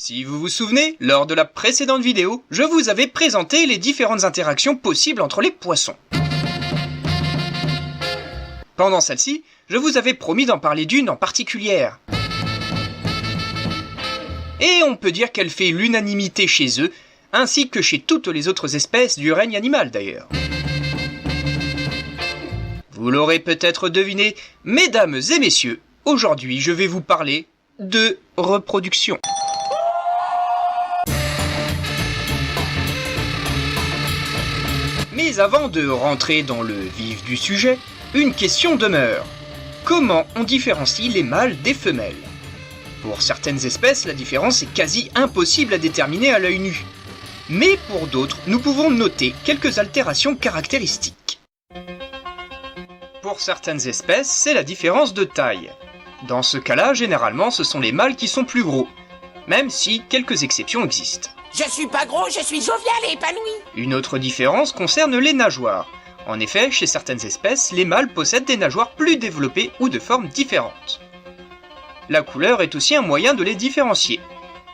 Si vous vous souvenez, lors de la précédente vidéo, je vous avais présenté les différentes interactions possibles entre les poissons. Pendant celle-ci, je vous avais promis d'en parler d'une en particulière. Et on peut dire qu'elle fait l'unanimité chez eux, ainsi que chez toutes les autres espèces du règne animal d'ailleurs. Vous l'aurez peut-être deviné, mesdames et messieurs, aujourd'hui je vais vous parler de reproduction. Mais avant de rentrer dans le vif du sujet, une question demeure. Comment on différencie les mâles des femelles ? Pour certaines espèces, la différence est quasi impossible à déterminer à l'œil nu. Mais pour d'autres, nous pouvons noter quelques altérations caractéristiques. Pour certaines espèces, c'est la différence de taille. Dans ce cas-là, généralement, ce sont les mâles qui sont plus gros, même si quelques exceptions existent. Je suis pas gros, je suis jovial et épanoui. Une autre différence concerne les nageoires. En effet, chez certaines espèces, les mâles possèdent des nageoires plus développées ou de formes différentes. La couleur est aussi un moyen de les différencier.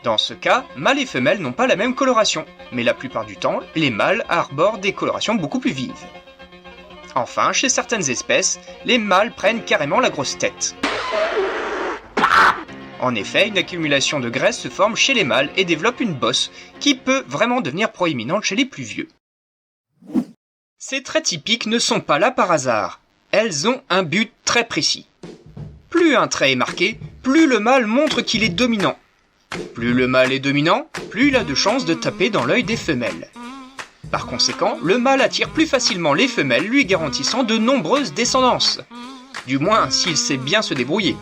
Dans ce cas, mâles et femelles n'ont pas la même coloration, mais la plupart du temps, les mâles arborent des colorations beaucoup plus vives. Enfin, chez certaines espèces, les mâles prennent carrément la grosse tête. En effet, une accumulation de graisse se forme chez les mâles et développe une bosse qui peut vraiment devenir proéminente chez les plus vieux. Ces traits typiques ne sont pas là par hasard. Elles ont un but très précis. Plus un trait est marqué, plus le mâle montre qu'il est dominant. Plus le mâle est dominant, plus il a de chances de taper dans l'œil des femelles. Par conséquent, le mâle attire plus facilement les femelles, lui garantissant de nombreuses descendances. Du moins, s'il sait bien se débrouiller.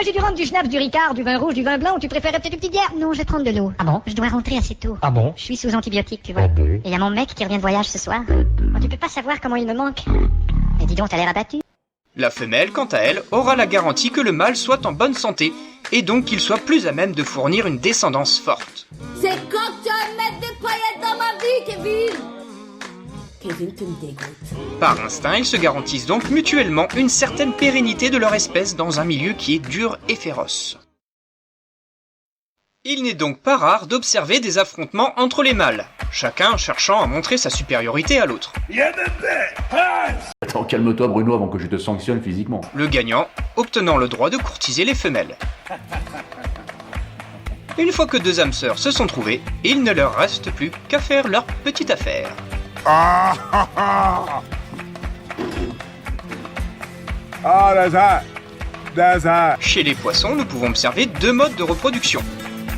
J'ai du rhum, du schnapps, du ricard, du vin rouge, du vin blanc, ou tu préférais peut-être une petite bière? Non, je vais prendre de l'eau. Ah bon? Je dois rentrer assez tôt. Ah bon? Je suis sous antibiotiques, tu vois. Ah bon? Et il y a mon mec qui revient de voyage ce soir. Oh, tu peux pas savoir comment il me manque. Et dis donc, t'as l'air abattu. La femelle, quant à elle, aura la garantie que le mâle soit en bonne santé, et donc qu'il soit plus à même de fournir une descendance forte. C'est quand tu vas mettre des paillettes dans ma vie, Kevin! Kevin, tu me dégoûtes. Par instinct, ils se garantissent donc mutuellement une certaine pérennité de leur espèce dans un milieu qui est dur et féroce. Il n'est donc pas rare d'observer des affrontements entre les mâles, chacun cherchant à montrer sa supériorité à l'autre. Attends, calme-toi Bruno avant que je te sanctionne physiquement. Le gagnant obtenant le droit de courtiser les femelles. Une fois que deux âmes sœurs se sont trouvées, il ne leur reste plus qu'à faire leur petite affaire. Chez les poissons, nous pouvons observer deux modes de reproduction,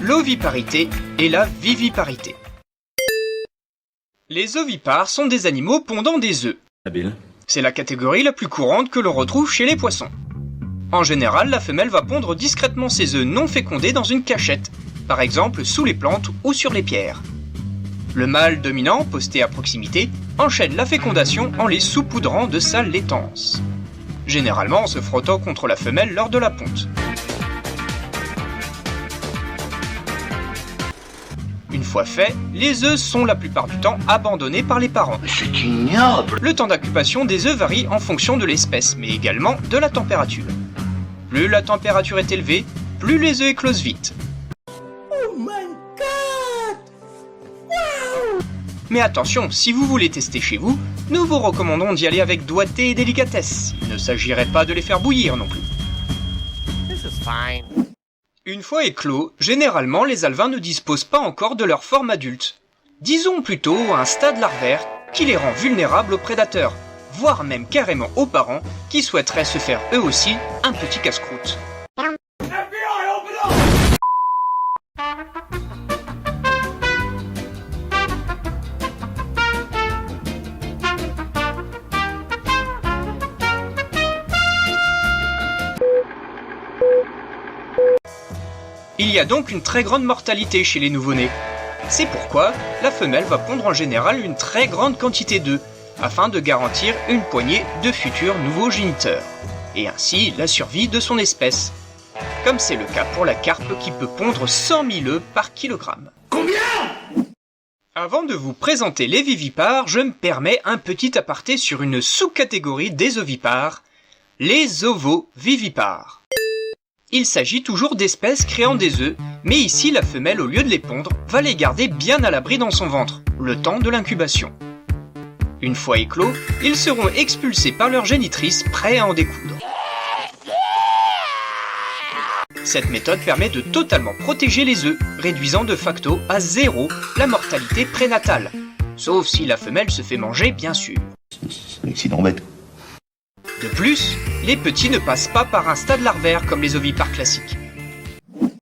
l'oviparité et la viviparité. Les ovipares sont des animaux pondant des œufs. Habile. C'est la catégorie la plus courante que l'on retrouve chez les poissons. En général, la femelle va pondre discrètement ses œufs non fécondés dans une cachette, par exemple sous les plantes ou sur les pierres. Le mâle dominant, posté à proximité, enchaîne la fécondation en les saupoudrant de sa laitance. Généralement en se frottant contre la femelle lors de la ponte. Une fois fait, les œufs sont la plupart du temps abandonnés par les parents. C'est ignoble. Le temps d'incubation des œufs varie en fonction de l'espèce, mais également de la température. Plus la température est élevée, plus les œufs éclosent vite. Oh my god! Wow! Mais attention, si vous voulez tester chez vous, nous vous recommandons d'y aller avec doigté et délicatesse. Il ne s'agirait pas de les faire bouillir non plus. This is fine. Une fois éclos, généralement les alevins ne disposent pas encore de leur forme adulte. Disons plutôt un stade larvaire qui les rend vulnérables aux prédateurs, voire même carrément aux parents qui souhaiteraient se faire eux aussi un petit casse-croûte. Il y a donc une très grande mortalité chez les nouveau-nés. C'est pourquoi la femelle va pondre en général une très grande quantité d'œufs, afin de garantir une poignée de futurs nouveaux géniteurs, et ainsi la survie de son espèce. Comme c'est le cas pour la carpe qui peut pondre 100 000 œufs par kilogramme. Combien? Avant de vous présenter les vivipares, je me permets un petit aparté sur une sous-catégorie des ovipares, les ovovivipares. Il s'agit toujours d'espèces créant des œufs, Mais ici, la femelle, au lieu de les pondre, va les garder bien à l'abri dans son ventre, le temps de l'incubation. Une fois éclos, ils seront expulsés par leur génitrice, prêts à en découdre. Cette méthode permet de totalement protéger les œufs, réduisant de facto à 0 la mortalité prénatale. Sauf si la femelle se fait manger, bien sûr. C'est un accident bête. De plus, les petits ne passent pas par un stade larvaire comme les ovipares classiques.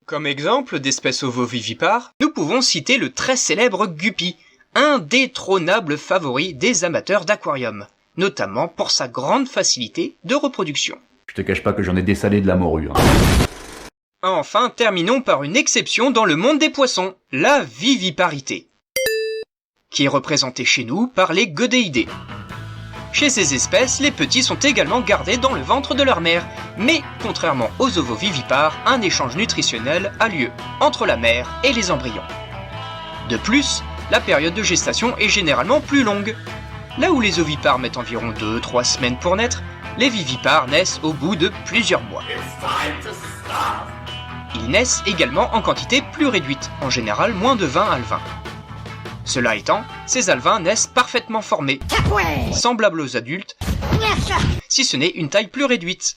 Comme exemple d'espèces ovovivipares, nous pouvons citer le très célèbre guppy, indétrônable favori des amateurs d'aquarium, notamment pour sa grande facilité de reproduction. Je te cache pas que j'en ai dessalé de la morue. Enfin, terminons par une exception dans le monde des poissons, la viviparité, qui est représentée chez nous par les godéidés. Chez ces espèces, les petits sont également gardés dans le ventre de leur mère, mais contrairement aux ovovivipares, un échange nutritionnel a lieu entre la mère et les embryons. De plus, la période de gestation est généralement plus longue. Là où les ovipares mettent environ 2-3 semaines pour naître, les vivipares naissent au bout de plusieurs mois. Ils naissent également en quantité plus réduite, en général moins de 20 alevins. Cela étant, ces alevins naissent parfaitement formés, semblables aux adultes, si ce n'est une taille plus réduite.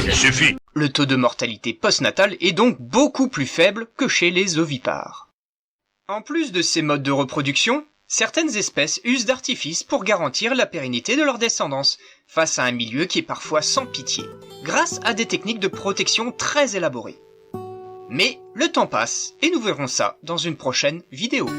Il suffit. Le taux de mortalité postnatale est donc beaucoup plus faible que chez les ovipares. En plus de ces modes de reproduction, certaines espèces usent d'artifices pour garantir la pérennité de leur descendance, face à un milieu qui est parfois sans pitié, grâce à des techniques de protection très élaborées. Mais le temps passe, et nous verrons ça dans une prochaine vidéo.